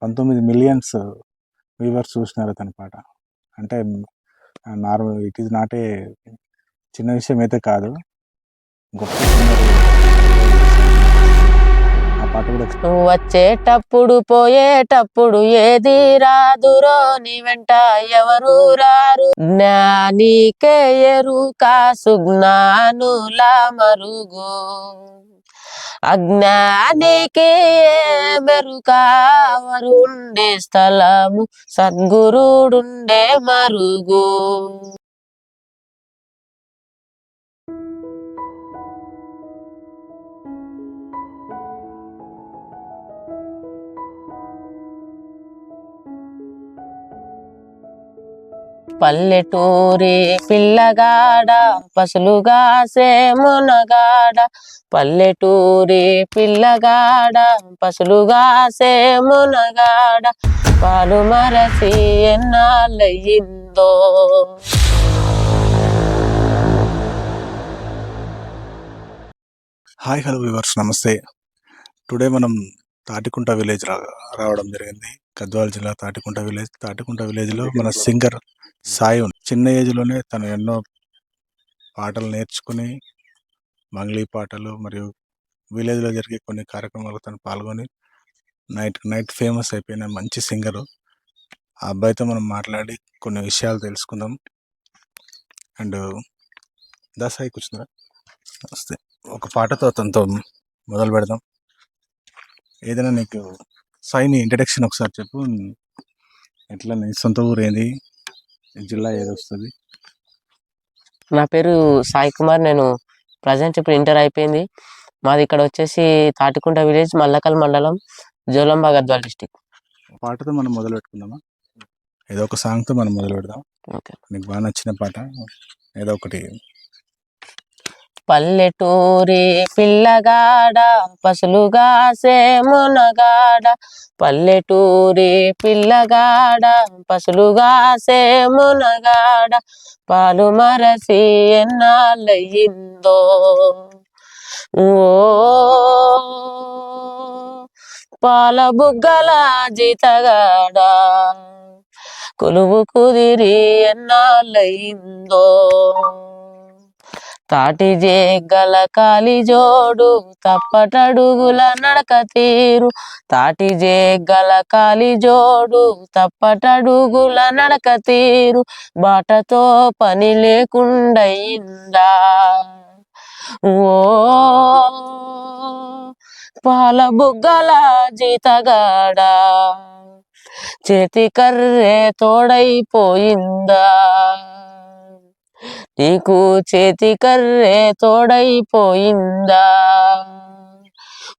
19 millions viewers చూసినారు అతని పాట. అంటే normal, it is not a చిన్న విషయం అయితే కాదు. గొప్ప సింగర్. ఆ పాట కూడా నువ్వు వచ్చేటప్పుడు పోయేటప్పుడు ఏది రాదురో నీ వెంట ఎవరు రారు. జ్ఞానికే ఎరుక సుజ్ఞానుల మరుగు, అజ్ఞానికి మెరుక వరుండే స్థలము సద్గురుడుండే మరుగు. పల్లెటూరి పిల్లగాడ పసులుగా సేమునగాడ, పల్లెటూరి పిల్లగాడ పసులుగా సేమునగాడ, పాలు మరచి ఎన్నాళ్ళయిందో. హాయ్ హలో వ్యూవర్స్, నమస్తే. టుడే మనం తాటికుంట విలేజ్ రావడం జరిగింది. గద్వాల జిల్లా తాటికుంట విలేజ్లో మన సింగర్ సాయి చిన్న ఏజ్లోనే తను ఎన్నో పాటలు నేర్చుకుని మంగ్లీ పాటలు మరియు విలేజ్లో జరిగే కొన్ని కార్యక్రమాలు తను పాల్గొని నైట్ ఫేమస్ అయిపోయిన మంచి సింగరు. ఆ అబ్బాయితో మనం మాట్లాడి కొన్ని విషయాలు తెలుసుకుందాం. అండ్ సాయి కూర్చుందా వస్తే ఒక పాటతో అతనితో మొదలు పెడదాం. ఏదైనా నీకు సాయిని ఇంట్రడక్షన్ ఒకసారి చెప్పు. ఎట్లా, నీ సొంత ఊరు ఏంది, జిల్లా ఏది వస్తుంది? నా పేరు సాయి కుమార్. నేను ప్రజెంట్ ఇప్పుడు ఇంటర్ అయిపోయింది. మాది ఇక్కడ వచ్చేసి తాటికుంట విలేజ్, మల్లకల్ మండలం, జోలంబా, గద్వాల డిస్టిక్. పాటతో మనం మొదలు పెట్టుకుందామా? ఏదో ఒక సాంగ్తో మనం మొదలు పెడదాం. ఓకే. నీకు బాగా నచ్చిన పాట ఏదో ఒకటి. పల్లెటూరి పిల్లగాడ పసులుగా సేమునగాడ, పల్లెటూరి పిల్లగాడ పసులుగా సేమునగాడ, పాలు మరచి ఎన్నాళ్ళయిందో. ఓ పాల బుగ్గల జీతగాడ కొలువు కుదిరి ఎన్నాళ్ళయిందో. తాటి జేగల కాలి జోడు తప్పటడుగుల నడక తీరు, తాటి జేగల కాలి జోడు తప్పటడుగుల నడక తీరు, బాటతో పని లేకుండయిందా. ఓ పాల బుగ్గల జీతగాడ చేతి కర్రే తోడైపోయిందా, నీకు చేతి కర్రే తోడైపోయిందా.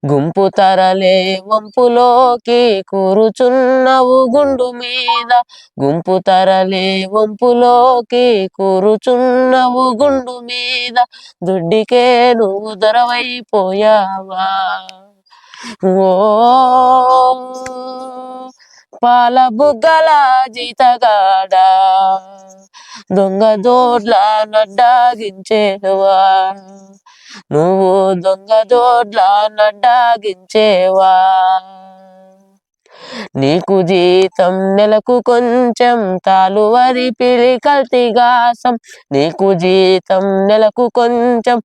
గుంపు తరలే వంపులోకి కూరుచున్నవు గుండు మీద, గుంపు తరలే వంపులోకి కూరుచున్నవు గుండు మీద, దుడ్డికే నువ్వు దొరవైపోయావా. ఓ పాల బుగ్గల జీతగాడ దొంగ దోడ్ల నడ్డాగించేవా, నువ్వు దొంగ దోడ్ల నడ్డాగించేవా. నీకు జీతం నెలకు కొంచెం తాలువరి పిలి కల్తీగాసం, నీకు జీతం నెలకు కొంచెం.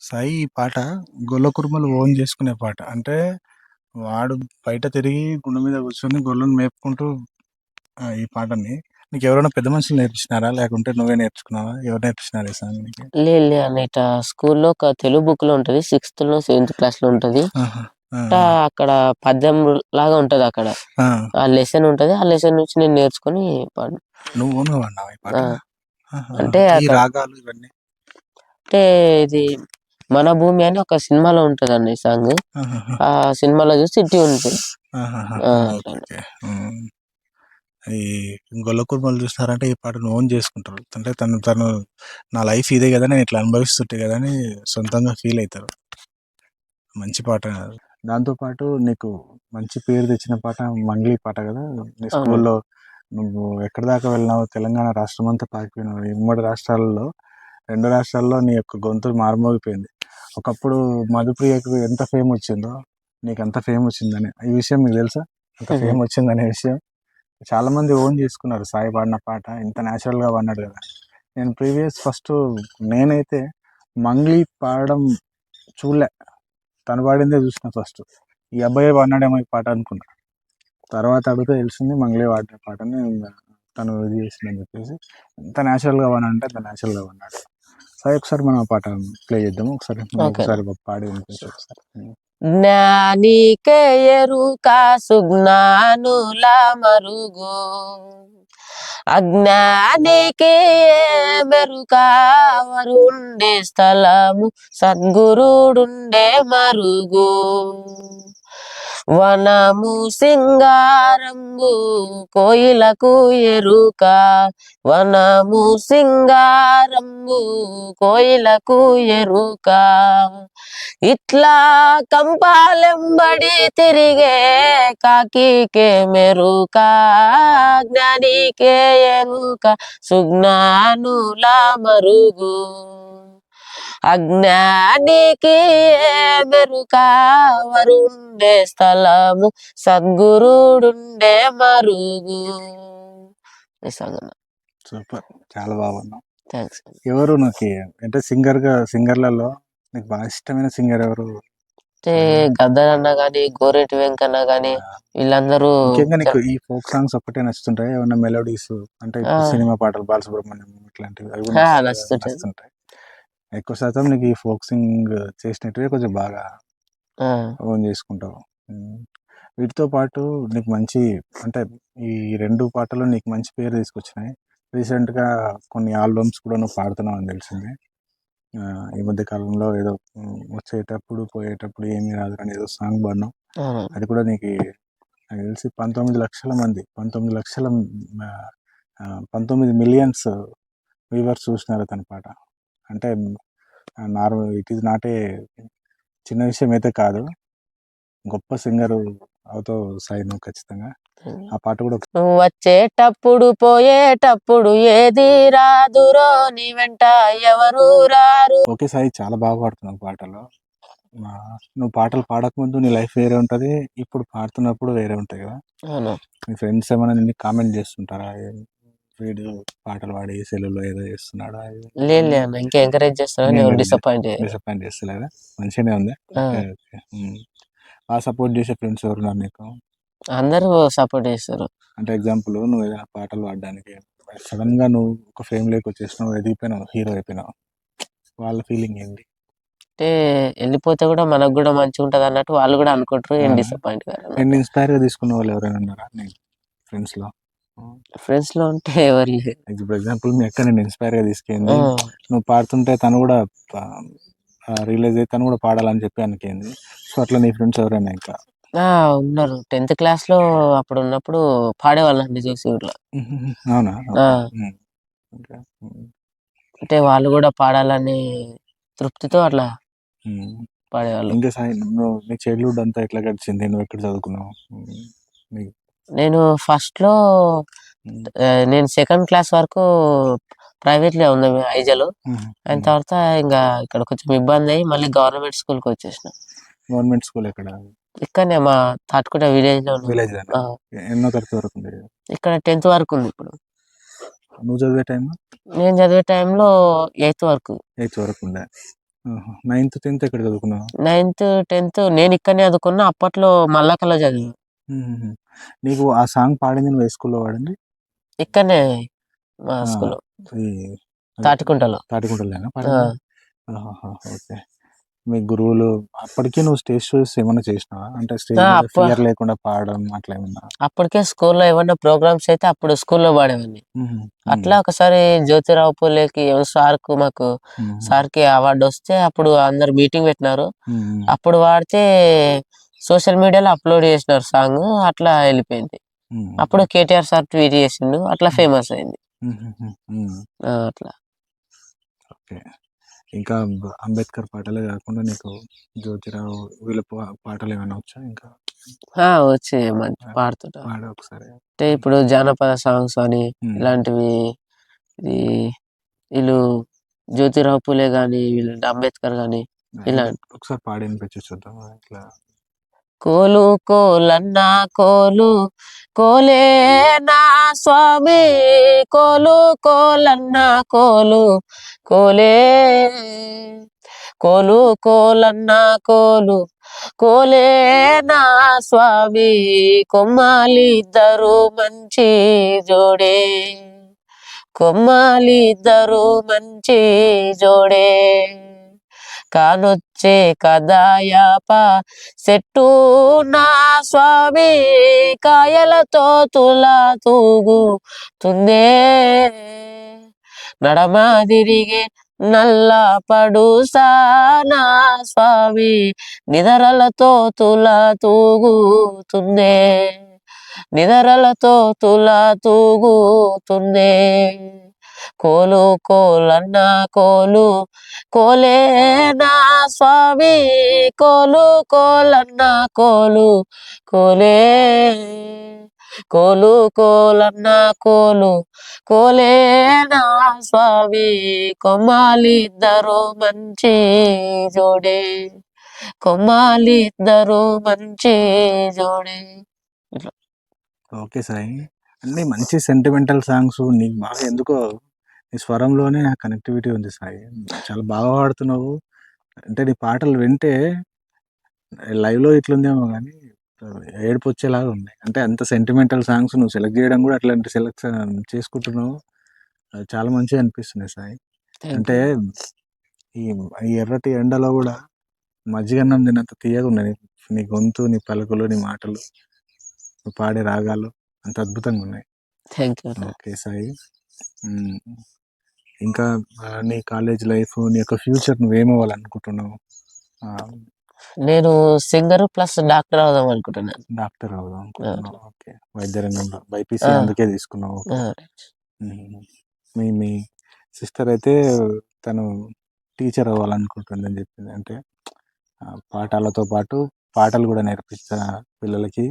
సాయి ఈ పాట గొల్ల కుర్మలు ఓన్ చేసుకునే పాట. అంటే వాడు బయట తిరిగి గుండె మీద కూర్చొని గొల్లను మేపుకుంటూ ఈ పాటని నీకు ఎవరైనా పెద్ద మనుషులు నేర్పించినారా, లేకుంటే నువ్వే నేర్చుకున్నావా? ఎవరు నేర్పించినారు ఈ సాంగ్ నీకు? లేదు అన్నట స్కూల్లో ఒక తెలుగు బుక్ లో ఉంటది, 6th లో 7th క్లాస్ లో ఉంటది. అక్కడ పద్యం లాగా ఉంటది. అక్కడ ఆ లెసన్ ఉంటది. ఆ లెసన్ నుంచి నేను నేర్చుకుని పాడు. నువ్వు ఓన్గా పాడినావా ఈ పాట? అంటే ఈ రాగాలు ఇవన్నీ అంటే ఇది మన భూమి అని ఒక సినిమాలో ఉంటది అన్న ఈ సాంగ్. ఆ సినిమాలో చూసి ఇట్టి ఉంటుంది. ఈ గొల్ల కుర్మలు చూసినారంటే ఈ పాటను ఓన్ చేసుకుంటారు. అంటే తను నా లైఫ్ ఇదే కదా, నేను ఇట్లా అనుభవిస్తుంటే కదా అని సొంతంగా ఫీల్ అవుతారు. మంచి పాట. దాంతోపాటు నీకు మంచి పేరు తెచ్చిన పాట మంగ్లీ పాట కదా. నీ స్కూల్లో నువ్వు ఎక్కడి దాకా వెళ్ళినావు, తెలంగాణ రాష్ట్రం అంతా పాకిపోయినావు. ఈ 3 రాష్ట్రాలలో 2 రాష్ట్రాల్లో నీ యొక్క గొంతు మారుమోగిపోయింది. ఒకప్పుడు మధుప్రియకు ఎంత ఫేమ్ వచ్చిందో నీకు అంత ఫేమ్ వచ్చిందని ఈ విషయం మీకు తెలుసా? అంత ఫేమ్ వచ్చిందనే విషయం చాలా మంది ఓన్ చేసుకున్నారు. సాయి పాడిన పాట ఇంత న్యాచురల్గా పాడినాడు కదా. నేను ఫస్ట్ నేనైతే మంగ్లీ పాడడం చూడలే, తను పాడిందే చూసిన ఫస్ట్. ఈ అబ్బాయి పాడినాడేమో ఈ పాట అనుకున్నా. తర్వాత అడిగితే తెలిసింది మంగ్లీ పాడిన పాటని తను ఇది చేసిందని చెప్పేసి. ఎంత న్యాచురల్గా పాడినాడంటే అంత న్యాచురల్గా పాడినాడు. సాయి ఒకసారి మనం ఆ పాట ప్లే చేద్దాము ఒకసారి, ఒకసారి పాడి వినిపించు ఒకసారి. జ్ఞానికే ఎరుక సుజ్ఞానుల మరుగు, అజ్ఞానికి మెరుక వరుండే స్థలము, సద్గురుడుండే మరుగు. వనము సింగారంబు కోయిలకు ఎరుక, వనము సింగారంబు కోయిలకు ఎరుక. ఇట్లా కంపాలెంబడి తిరిగే కాకికే మెరుక, జ్ఞానికే ఎరుక సుజ్ఞానుల మరుగు. అజ్ఞానికి మెరుక వరుండే స్థలము, సద్గురుడుండే మరుగు. సూపర్, చాలా బాగున్నావు. థ్యాంక్స్. ఎవరు నాకు అంటే సింగర్లలో నీకు బాగా ఇష్టమైన సింగర్ ఎవరు? అంటే గద్దర్ అన్న గాని, గోరెటి వెంకన్న గాని, వీళ్ళందరూ ముఖ్యంగా నీకు ఈ ఫోక్ సాంగ్స్ ఒక్కటే నచ్చుతుంటాయి? ఏమన్నా మెలోడీస్ అంటే సినిమా పాటలు, బాలసుబ్రహ్మణ్యం ఇట్లాంటివి అవి కూడా నచ్చుతుంటాయి? ఎక్కువ శాతం నీకు ఈ ఫోక్ సింగ్ చేసినట్టువే కొంచెం బాగా ఓన్ చేసుకుంటావు. వీటితో పాటు నీకు మంచి అంటే ఈ 2 పాటలు నీకు మంచి పేరు తీసుకొచ్చినాయి. రీసెంట్గా కొన్ని ఆల్బమ్స్ కూడా నువ్వు పాడుతున్నావు అని తెలిసింది. ఈ మధ్య కాలంలో ఏదో వచ్చేటప్పుడు పోయేటప్పుడు ఏమీ రాదు అని ఏదో సాంగ్ పాడినావు. అది కూడా నీకు నాకు తెలిసి 19 లక్షల మంది 19 మిలియన్స్ వ్యూవర్స్ చూసినారు తన పాట. అంటే normal it is not a చిన్న విషయం అయితే కాదు. గొప్ప సింగర్ అవుతావు సాయి నువ్వు ఖచ్చితంగా. ఆ పాట కూడా వచ్చేటప్పుడు పోయేటప్పుడు ఏది రాదురో నీ వెంట ఎవరు రారు. ఓకే సాయి, చాలా బాగా పాడుతున్నావు పాటలు. నువ్వు పాటలు పాడకముందు నీ లైఫ్ వేరే ఉంటుంది, ఇప్పుడు పాడుతున్నప్పుడు వేరే ఉంటాయి కదా. మీ ఫ్రెండ్స్ ఏమైనా నిన్ను కామెంట్ చేస్తుంటారా? వీడియో పాటలు పాడి సెల్లులో ఏదో చేస్తున్నాడా? లేదు ఇంకా ఎంకరేజ్ చేస్తాను, డిసప్పాయింట్ చేస్తలేదా? మంచిగానే ఉంది. బాగా సపోర్ట్ చేసే ఫ్రెండ్స్ ఎవరున్నారు నీకు? అందరూ సపోర్ట్ చేస్తారు. అంటే ఎగ్జాంపుల్ నువ్వు ఏదైనా పాటలు పాడడానికి సడన్ గా నువ్వు ఒక ఫేమ్ లేక వచ్చేసినావు, ఎదిగిపోయినావు, హీరో అయిపోయినావు, వాళ్ళ ఫీలింగ్ ఏంటి? అంటే వెళ్ళిపోతే కూడా మనకు కూడా మంచిగా ఉంటది అన్నట్టు వాళ్ళు కూడా అనుకుంటారు. ఏం డిసప్పాయింట్ కాదు. నేను ఇన్స్పైర్ గా తీసుకున్న వాళ్ళు ఎవరైనా ఉన్నారా ఫ్రెండ్స్ లో? ఫ్రెండ్స్ లో అంటే ఎవరు లేరు. ఫర్ ఎగ్జాంపుల్ మీ అక్క నేను ఇన్స్పైర్ గా తీసుకెళ్ళింది, నువ్వు పాడుతుంటే తను కూడా రియలైజ్ అయ్యి తను కూడా పాడాలని చెప్పి అనుకుంది. సో అట్లా నీ ఫ్రెండ్స్ ఎవరైనా ఇంకా ఉన్నారు? 10th క్లాస్ లో అప్పుడు ఉన్నప్పుడు పాడేవాళ్ళండి చూసి ఊర్లో. అవునా? అంటే వాళ్ళు కూడా పాడాలని తృప్తితో అట్లా పాడేవాళ్ళు. ఇంకా సాయి నీ చైల్డ్హుడ్ అంతా ఎట్లా గడిచింది? నువ్వు ఎక్కడ చదువుకున్నావు? నేను ఫస్ట్ లో నేను 2nd క్లాస్ వరకు ప్రైవేట్ లో ఉంది ఐజలో. అయిన తర్వాత ఇంకా ఇక్కడ కొంచెం ఇబ్బంది అయ్యి మళ్ళీ గవర్నమెంట్ స్కూల్ కి వచ్చేసిన. గవర్నమెంట్ స్కూల్ ఎక్కడ? ఇక్కడనే మా తాటికుంట విలేజ్ లో. ఎన్నో తరగతి వరకు ఉంది? ఇక్కడ 10th వరకు ఉంది ఇప్పుడు. నువ్వు చదివే టైం? నేను చదివే టైంలో 8th వరకు. 8th వరకు ఉండే. 9th 10th ఎక్కడ చదువుకున్నావు? 9th 10th నేను ఇక్కడనే చదువుకున్నా. అప్పట్లో మల్లాకలో చదివా. నీకు ఆ సాంగ్ పాడింది నువ్వు ఏ స్కూల్లో పాడింది? ఇక్కడనే మా స్కూల్ తాటికుంటలో. తాటికుంటలోనా పాడింది? ఓకే. మీ గురువులు అప్పటికే నువ్వు స్టేజ్ షోస్ ఏమైనా చేసినావా? అంటే స్టేజ్ ఫియర్ లేకుండా పాడడం అట్లా ఏమన్నా? అప్పటికే స్కూల్లో ఏమన్నా ప్రోగ్రామ్స్ అయితే అప్పుడు స్కూల్లో పాడేవాడిని. అట్లా ఒకసారి జ్యోతిరావు పూలేకి మాకు సార్కి అవార్డు వస్తే అప్పుడు అందరు మీటింగ్ పెట్టినారు. అప్పుడు పాడితే సోషల్ మీడియాలో అప్లోడ్ చేసినారు సాంగ్. అట్లా వెళ్ళిపోయింది. అప్పుడు కేటీఆర్ సార్ ట్వీట్ చేసిండు, అట్లా ఫేమస్ అయింది. అట్లా. ఓకే. ఇంకా అంబేద్కర్ పాటలే కాకుండా నీకు జ్యోతిరావు వీళ్ళ పాటలు ఏమైనా వచ్చా? ఇంకా వచ్చి మంచి పాడుతుంటా. ఒకసారి అంటే ఇప్పుడు జానపద సాంగ్స్ అని ఇలాంటివి వీళ్ళు జ్యోతిరావు పూలే గాని, వీళ్ళు అంబేద్కర్ గాని ఇలాంటి ఒకసారి పాడి వినిపించు చూద్దాం. ఇట్లా కోలు కోలన్న కోలు కోలే నా స్వామి, కోలు కోలన్న కోలు కోలే, కోలు కోలన్న కోలు కోలే నా స్వామి, కొమ్మాలిద్దరు మంచి జోడే, కొమ్మాలిద్దరు మంచి జోడే, కానొచ్చే కదాయాప చెట్టు నా స్వామి, కాయలతో తులా తూగుతుందే, నడమ తిరిగే నల్ల పడుసా నా స్వామి, నిదరలతో తులా తూగుతుందే, నిదరలతో తులా తూగుతుందే, కోలు కోలన్న కోలు కోలే నా స్వామి, కోలు కోలన్న కోలు కోలే, కోలు కోలన్న కోలు కోలే నా స్వామి, కొమ్మాలిద్దరు మంచి జోడే, కొమ్మాలిద్దరు మంచి జోడే. ఇట్లా. ఓకే సాయి, అన్ని మంచి సెంటిమెంటల్ సాంగ్స్. నీకు బాగా ఎందుకో నీ స్వరంలోనే ఆ కనెక్టివిటీ ఉంది సాయి. చాలా బాగా పాడుతున్నావు. అంటే నీ పాటలు వింటే లైవ్లో ఇట్లుందేమో కానీ ఏడుపు వచ్చేలాగా ఉన్నాయి. అంటే అంత సెంటిమెంటల్ సాంగ్స్ నువ్వు సెలెక్ట్ చేయడం కూడా అట్లాంటి సెలెక్ట్ చేసుకుంటున్నావు. అది చాలా మంచిగా అనిపిస్తున్నాయి సాయి. Thank అంటే you. ఈ ఈ ఎర్రటి ఎండలో కూడా మజ్జిగన్నం తిన్నంత తీయగా ఉన్నాయి నీ గొంతు, నీ పలుకులు, నీ మాటలు, నువ్వు పాడే రాగాలు అంత అద్భుతంగా ఉన్నాయి. Thank you. ఓకే సాయి. మ్మ్. ఇంకా నీ కాలేజ్ లైఫ్, నీ యొక్క ఫ్యూచర్ నువ్వేమవ్వాలనుకుంటున్నావు? నేను సింగర్ ప్లస్ డాక్టర్ అవుదాం అనుకుంటున్నాను. డాక్టర్ అవుదాం అనుకుంటున్నావు. ఓకే, వైద్య రంగంలో బైపీసీ ఆ. అందుకే తీసుకున్నావు. ఓకే. ఆ, మ్మ్. మీ సిస్టర్ అయితే తను టీచర్ అవ్వాలనుకుంటుందని చెప్పింది. అంటే పాఠాలతో పాటు పాటలు కూడా నేర్పిస్తా పిల్లలకి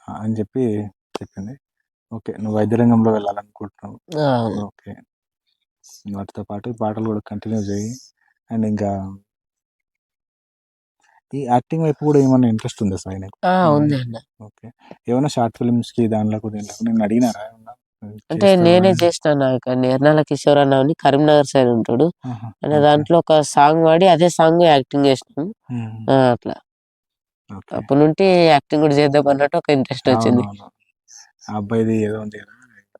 అని చెప్పి చెప్పింది. ఓకే, నువ్వు వైద్య రంగంలో వెళ్ళాలనుకుంటున్నావు. అవును. ఓకే, వాటితో పాటు పాటలు కూడా కంటిన్యూ చేయి. అండ్ ఇంకా ఈ యాక్టింగ్ వైపు కూడా ఏమన్నా ఇంట్రెస్ట్ ఉందా సాయి నీకు? ఉంది అన్న. ఓకే, ఏమైనా షార్ట్ ఫిల్మ్స్కి దానిలోకి దీంట్లో నేను అడిగినారా ఏమన్నా? అంటే చేస్తావా నేనే అని? చేస్తాను. నిర్మల కిషోర్ అన్న అని కరీంనగర్ సైడ్ ఉంటాడు. ఆహా, అంటే ఓకే. దాంట్లో ఒక సాంగ్ పాడి అదే సాంగ్ యాక్టింగ్ చేసినాం. మ్మ్. అట్లా ఓకే. అప్పటి నుండి యాక్టింగ్ కూడా చేద్దాం అన్నట్టు ఒక ఇంట్రెస్ట్ వచ్చింది. అవునవును, ఆ అబ్బాయిది ఏదో ఉంది కదా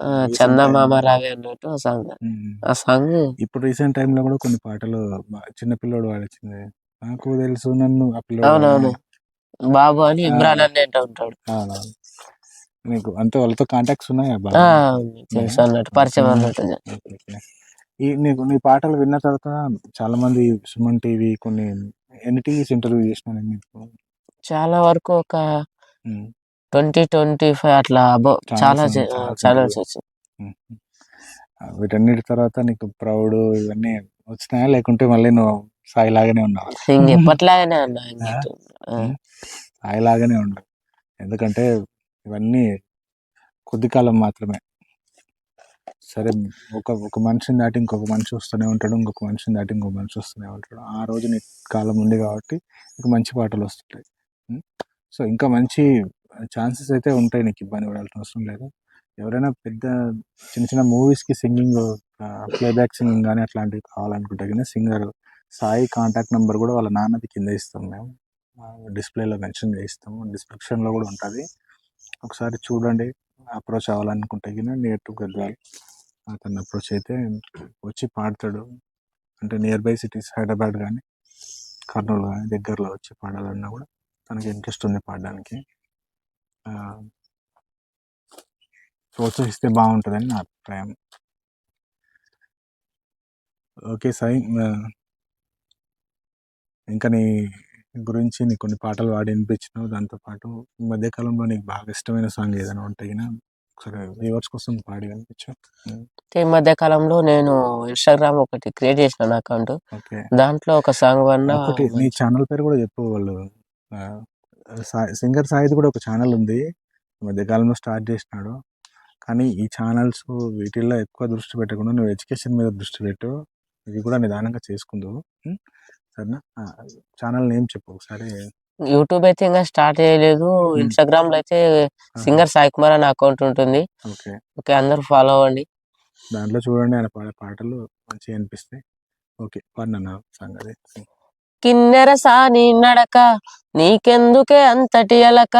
recent చందమామ time- రావే అన్నట్టు ఆ సాంగ్. మ్మ్. ఆ సాంగ్ ఇప్పుడు రీసెంట్ టైంలో కూడా కొన్ని పాటలు చిన్న పిల్లోడు వాడిచ్చింది. నాకు తెలుసు నన్ను ఆ పిల్లోడు అవునవును బాబు అని ఆ, ఇమ్రాన్ అని అంటూ ఉంటాడు. అవునవును. నీకు అంతే వాళ్ళతో కాంటాక్ట్స్ ఉన్నాయా ఆ, బాగా? తెలుసు ఉన్నాయా? అన్నట్టు పరిచయం ఓకే. అన్నట్టు. Okay, okay. నీకు నీ పాటలు విన్న తర్వాత చాలా మంది సుమన్ టీవీ కొన్ని ఎన్టీవీస్ ఇంటర్వ్యూ చేసిన నేను మీకు. చాలా వరకు ఒక మ్మ్. 20-25 అట్లా అబౌవ్ చాలా ఛానల్స్ interview. వచ్చింది. మ్మ్. వీటన్నిటి తర్వాత నీకు ప్రౌడ్ ఇవన్నీ వచ్చినాయా, లేకుంటే మళ్ళీ నువ్వు సాయిలాగానే ఉన్నావా? ఇంక ఎప్పట్లాగానే అన్న మ్మ్. సాయిలాగానే ఉండవు, ఎందుకంటే ఇవన్నీ కొద్ది కాలం మాత్రమే. సరే, ఒక మనిషిని దాటి ఇంకొక మనిషి వస్తూనే ఉంటాడు, ఇంకొక మనిషిని దాటి ఇంకొక మనిషి వస్తూనే ఉంటాడు. ఆ రోజు నీకు కాలం ఉంది కాబట్టి నీకు మంచి పాటలు వస్తుంటాయి. సో ఇంకా మంచి ఛాన్సెస్ అయితే ఉంటాయి, నీకు ఇబ్బంది పడాల్సిన అవసరం లేదు. ఎవరైనా పెద్ద చిన్న చిన్న మూవీస్కి సింగింగ్, ప్లేబ్యాక్ సింగింగ్ కానీ అట్లాంటివి కావాలనుకుంటే కానీ సింగర్ సాయి కాంటాక్ట్ నెంబర్ కూడా వాళ్ళ నాన్నది కింద ఇస్తాం మేము, డిస్ప్లేలో మెన్షన్ చేయిస్తాము, డిస్క్రిప్షన్లో కూడా ఉంటుంది. ఒకసారి చూడండి. అప్రోచ్ అవ్వాలనుకుంటే కానీ నియర్ టు గద్వాల్ అతను అప్రోచ్ అయితే వచ్చి పాడతాడు. అంటే నియర్ బై సిటీస్ హైదరాబాద్ కానీ కర్నూలు కానీ దగ్గరలో వచ్చి పాడాలన్నా కూడా తనకి ఇంట్రెస్ట్ ఉంది పాడడానికి. ప్రోత్సహిస్తే బాగుంటుందని నా అభిప్రాయం. ఓకే సాయి, ఇంకా నీ గురించి నీ కొన్ని పాటలు పాడి వినిపించినావు. దాంతోపాటు ఈ మధ్యకాలంలో నీకు బాగా ఇష్టమైన సాంగ్ ఏదైనా ఉంటే గినా ఒకసారి వ్యూవర్స్ కోసం పాడి వినిపించు. ఈ మధ్య కాలంలో నేను ఇన్స్టాగ్రామ్ ఒకటి క్రియేట్ చేసిన అకౌంట్. ఓకే, దాంట్లో ఒక సాంగ్ వల్ల ఒకటి నీ ఛానల్ పేరు కూడా చెప్పు. వాళ్ళు సింగర్ సాయిది కూడా ఒక ఛానల్ ఉంది, ఈ మధ్యకాలంలో స్టార్ట్ చేసినాడు. కానీ ఈ ఛానల్స్ వీటిల్లో ఎక్కువ దృష్టి పెట్టకుండా నువ్వు ఎడ్యుకేషన్ మీద దృష్టి పెట్టు, ఇది కూడా నిదానంగా చేసుకుందు. సరేనా? ఛానల్ నేమ్ చెప్పు ఒకసారి. యూట్యూబ్ అయితే ఇంకా స్టార్ట్ చేయలేదు. ఇన్‌స్టాగ్రామ్‌లో అయితే సింగర్ సాయి కుమార్ అనే అకౌంట్ ఉంటుంది. ఓకే. ఓకే. అందరూ ఫాలో అవ్వండి. దాంట్లో చూడండి ఆయన పాడే పాటలు మంచిగా అనిపిస్తాయి. ఓకే. పాడనన్న సాంగ్ అది. కిన్నెర సాని నడక నీకెందుకే అంతటి అలక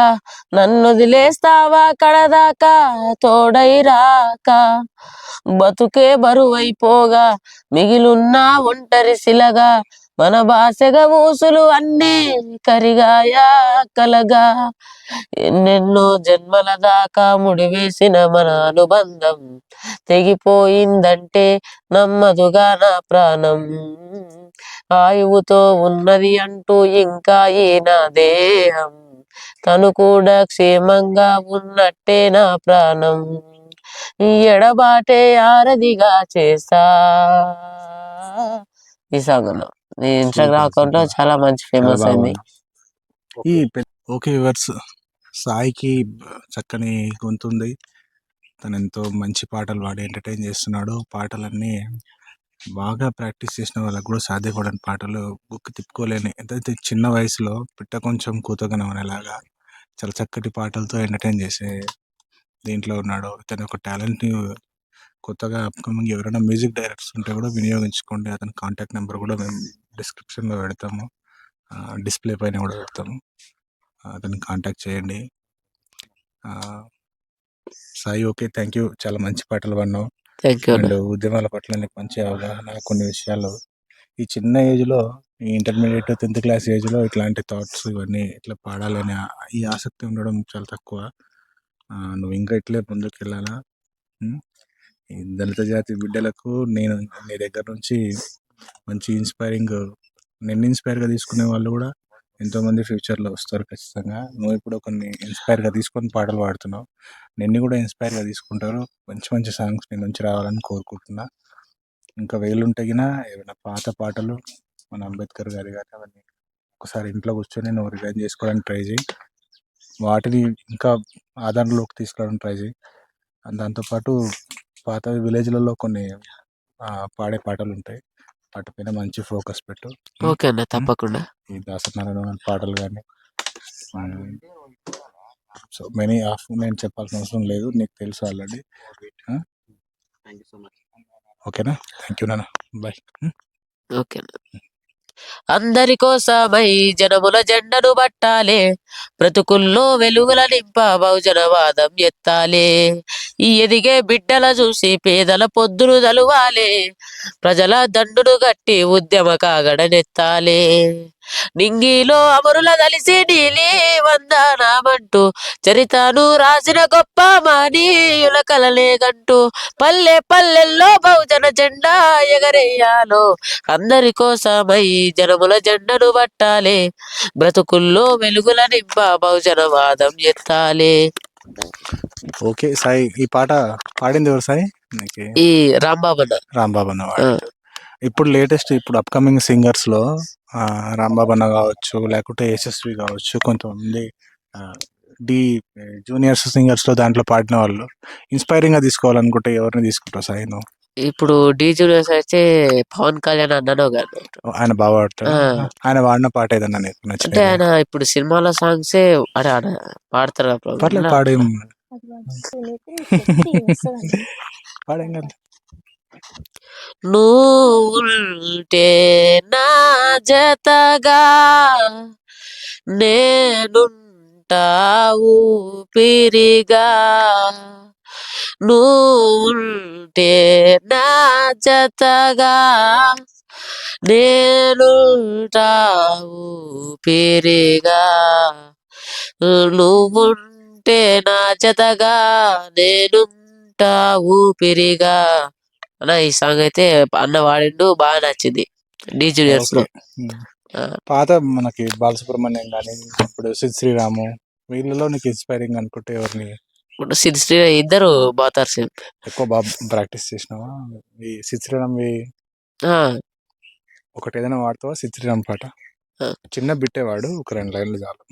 నన్నొదిలేస్తావా కడదాకా తోడై రాక బతుకే బరువైపోగా మిగిలున్న ఒంటరి శిలగా మన భాషగా ఊసులు అన్నీ కరిగాయా కలగా ఎన్నెన్నో జన్మల దాకా ముడివేసిన మన అనుబంధం తెగిపోయిందంటే నమ్మదుగా నా ప్రాణం ఆయువుతో ఉన్నది అంటూ ఇంకా ఈ నా దేహం తను కూడా క్షేమంగా ఉన్నట్టే నా ప్రాణం ఈ ఎడబాటే ఆరదిగా చేస్తా ఈ సాంగ్ అన్న ఈ ఇన్స్టాగ్రామ్ అకౌంట్ లో చాలా మంచి ఫేమస్ అయింది. ఈ ఓకే వ్యూవర్స్, సాయికి చక్కని గొంతు ఉంది. తను ఎంతో మంచి పాటలు పాడి ఎంటర్టైన్ చేస్తున్నాడు. పాటలన్నీ బాగా ప్రాక్టీస్ చేసిన వాళ్ళకు కూడా సాధ్యపడని పాటలు, గుక్కు తిప్పుకోలేని, ఎంతైతే చిన్న వయసులో పిట్ట కొంచెం కూతగనం అనేలాగా చాలా చక్కటి పాటలతో ఎంటర్టైన్ చేసే దీంట్లో ఉన్నాడు. ఇతని ఒక టాలెంట్ని కొత్తగా అప్కమింగ్ ఎవరైనా మ్యూజిక్ డైరెక్టర్స్ ఉంటే కూడా వినియోగించుకోండి. అతని కాంటాక్ట్ నెంబర్ కూడా మేము డిస్క్రిప్షన్లో పెడతాము, డిస్ప్లే పైన కూడా పెడతాము. అతన్ని కాంటాక్ట్ చేయండి. Sai, okay, thank you. చాలా మంచి పాటలు పాడినావు. అండ్ ఉద్యమాల పట్ల నీకు మంచి అవగాహన, కొన్ని విషయాలు ఈ చిన్న ఏజ్లో, ఈ ఇంటర్మీడియట్ 10th క్లాస్ ఏజ్లో ఇట్లాంటి థాట్స్ ఇవన్నీ ఇట్లా పాడాలనే ఈ ఆసక్తి ఉండడం చాలా తక్కువ. నువ్వు ఇంకా ఇట్లే ముందుకు వెళ్ళాలా. ఈ దళిత జాతి బిడ్డలకు నేను నీ దగ్గర నుంచి మంచి నిన్ను ఇన్స్పైర్గా తీసుకునే వాళ్ళు కూడా ఎంతోమంది ఫ్యూచర్లో వస్తారు ఖచ్చితంగా. నువ్వు ఇప్పుడు కొన్ని ఇన్స్పైర్గా తీసుకొని పాటలు పాడుతున్నావు, నిన్ను కూడా ఇన్స్పైర్గా తీసుకుంటారు. మంచి మంచి సాంగ్స్ నీ నుంచి రావాలని కోరుకుంటున్నా. ఇంకా వేలుంటగిన ఏమైనా పాత పాటలు మన అంబేద్కర్ గారి కానీ అవన్నీ ఒకసారి ఇంట్లో కూర్చొని నువ్వు రివైండ్ చేసుకోవడానికి ట్రై చేయి. వాటిని ఇంకా ఆధారంలోకి తీసుకురావడానికి ట్రై చేయి. దాంతోపాటు పాత విలేజ్లలో కొన్ని పాడే పాటలు ఉంటాయి, వాటిపైన మంచి ఫోకస్ పెట్టు. ఓకే అన్న, తప్పకుండా. ఈ దాసనారాయణ పాటలు కానీ సో మెనీ ఆఫ్ నేను చెప్పాల్సిన అవసరం లేదు, నీకు తెలుసు ఆల్రెడీ. ఓకేనా? థ్యాంక్ యూ నాన్న, బాయ్. ఓకే. అందరి కోసమై జనముల జెండను పట్టాలే, బ్రతుకుల్లో వెలుగుల నింప బహుజనవాదం ఎత్తాలే. ఈ ఎదిగే బిడ్డల చూసి పేదల పొద్దులు తలువాలే, ప్రజల దండును గట్టి ఉద్యమ కాగడనెత్తాలే. నింగిలో అమరుల దలిసి నీలి వందనామంటూ చరితను రాసిన గొప్ప మానీయుల కలలే గంటూ పల్లె పల్లెల్లో బహుజన జెండా ఎగరేయాలో. అందరి కోసమై జనముల జెండను పట్టాలే, బ్రతుకుల్లో వెలుగుల నింప బహుజనవాదం ఎత్తాలే. ఓకే సాయి, ఈ పాట పాడింది ఎవరు సాయి? ఈ రాంబాబన్న. రాంబాబన్న వాడిండు. ఇప్పుడు లేటెస్ట్, ఇప్పుడు అప్కమింగ్ సింగర్స్లో రాంబాబన్న కావచ్చు, లేకుంటే యశస్వి కావచ్చు, కొంతమంది డి జూనియర్స్ సింగర్స్లో దాంట్లో పాడిన వాళ్ళు ఇన్స్పైరింగ్గా తీసుకోవాలనుకుంటే ఎవరిని తీసుకుంటావు సాయి నువ్వు? ఇప్పుడు డీ జూనియర్స్ అయితే పవన్ కళ్యాణ్ అన్ననో గాను, ఆయన బాగా పాడతాడు. ఆయన వాడిన పాట ఏదన్నా నీకు అంటే నచ్చింది? ఆయన ఇప్పుడు సినిమాల సాంగ్సే పాడతారు. పర్లేదు, పాడేం పాడేం కాదు. నువ్వుంటే నా జతగా నేనుంటా ఊపిరిగా, నువ్వుంటే నా జతగా నేనుంటా ఊపిరిగా, నువ్వుంటే నా జతగా నేనుంటా ఊపిరిగా అన్న. ఈ సాంగ్ అయితే అన్న వాడిండు, బాగా నచ్చింది డీ జూనియర్స్ లో. పాత మనకి బాలసుబ్రహ్మణ్యం కానీ, ఇప్పుడు సిద్ శ్రీరాము, వీళ్ళలో నీకు ఇన్స్పైరింగ్ అనుకుంటే ఎవరిని? సిద్ శ్రీరామ్ ఇద్దరు బాతారు. ఎక్కువ బాగా ప్రాక్టీస్ చేసినావా ఈ సిద్ శ్రీరామ్? ఒకటి ఏదైనా వాడతావా సిద్ శ్రీరామ్ పాట? చిన్న బిట్టే వాడు, ఒక 2 లైన్లు చాలు.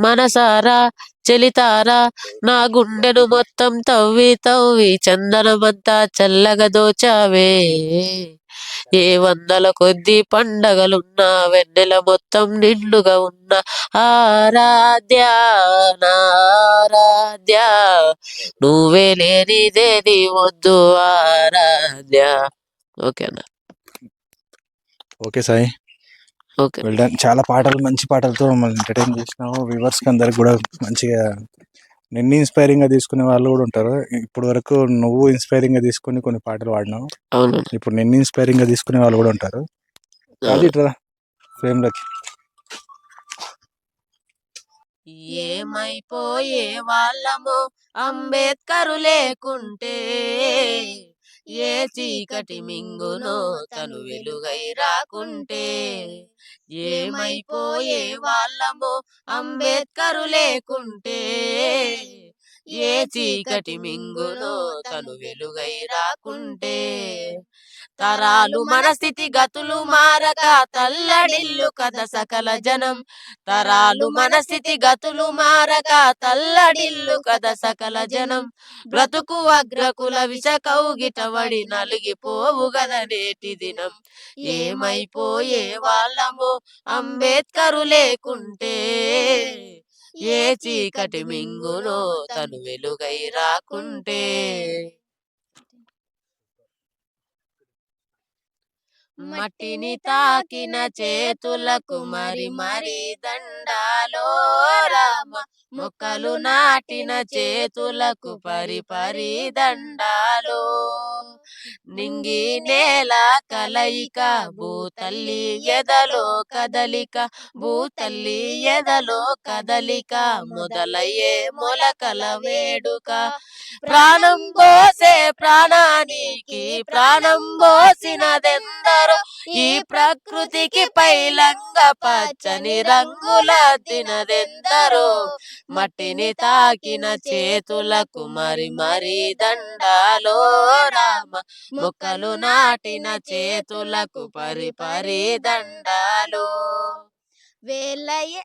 మనసారా చెలితారా నా గుండెను మొత్తం తవ్వి తవ్వి చందనమంతా చల్లగా దోచావే, ఏ వందల కొద్ది పండగలున్నా వెన్నెల మొత్తం నిండుగా ఉన్న ఆరాధ్య నారాధ్య నువ్వే లేనిదేది వద్దు ఆరాధ్య. ఓకే అన్న. Okay Sai, okay. Well done. చాలా పాటలు, మంచి పాటలతో మమ్మల్ని ఎంటర్టైన్ చేసినావు. వ్యూవర్స్కి అందరికి కూడా మంచిగా నిన్ను ఇన్స్పైరింగ్ గా తీసుకునే వాళ్ళు కూడా ఉంటారు. ఇప్పుడు వరకు నువ్వు ఇన్స్పైరింగ్ గా తీసుకుని కొన్ని పాటలు పాడినావు. అవును. ఇప్పుడు నిన్ను ఇన్స్పైరింగ్ గా తీసుకునే వాళ్ళు కూడా ఉంటారు. రాజిట్రా ఫ్రేమ్ లకి. ఏమైపోయే వాళ్ళమో అంబేద్కరు లేకుంటే, ఏ చీకటి మింగునో తను వెలుగై రాకుంటే. ఏమైపోయే వాళ్ళమో అంబేద్కరు లేకుంటే, ఏ చీకటి మింగునో తను వెలుగై రాకుంటే. తరాలు మన స్థితి గతులు మారక తల్లడిల్లు కథ సకల జనం. తరాలు మన స్థితి గతులు మారక తల్లడిల్లు కథ సకల జనం. బ్రతుకు అగ్రకుల విష కౌగిటబడి నలిగిపోవు గద నేటి దినం. ఏమైపోయే వాళ్ళమో అంబేద్కరు లేకుంటే, ఏ చీకటి మింగునో తను వెలుగై రాకుంటే. మట్టిని తాకిన చేతులకు మరి మరి దండాలో రామ. మొక్కలు నాటిన చేతులకు పరి పరి దండాలో. నింగి నేల కలయిక భూతల్లి ఎదలో కదలిక. భూతల్లి ఎదలో కదలిక మొదలయ్యే మొలకల వేడుక. ప్రాణం పోసే ప్రాణానికి ప్రాణం పోసినదెందరో. ఈ ప్రకృతికి పైలంగ పచ్చని రంగుల తినదెందరో. మట్టిని తాకిన చేతులకు మరి మరి దండాలో రామ. మొక్కలు నాటిన చేతులకు పరి పరి దండాలో. వేలయ్య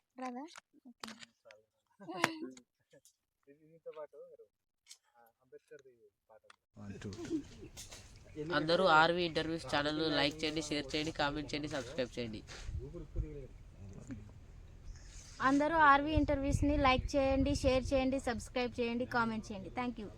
అందరూ ఆర్వి ఇంటర్వ్యూస్ ఛానల్ లైక్ చేయండి, షేర్ చేయండి, కామెంట్ చేయండి, సబ్స్క్రైబ్ చేయండి. అందరూ ఆర్వి ఇంటర్వ్యూస్ని లైక్ చేయండి, షేర్ చేయండి, సబ్స్క్రైబ్ చేయండి, కామెంట్ చేయండి. Thank you.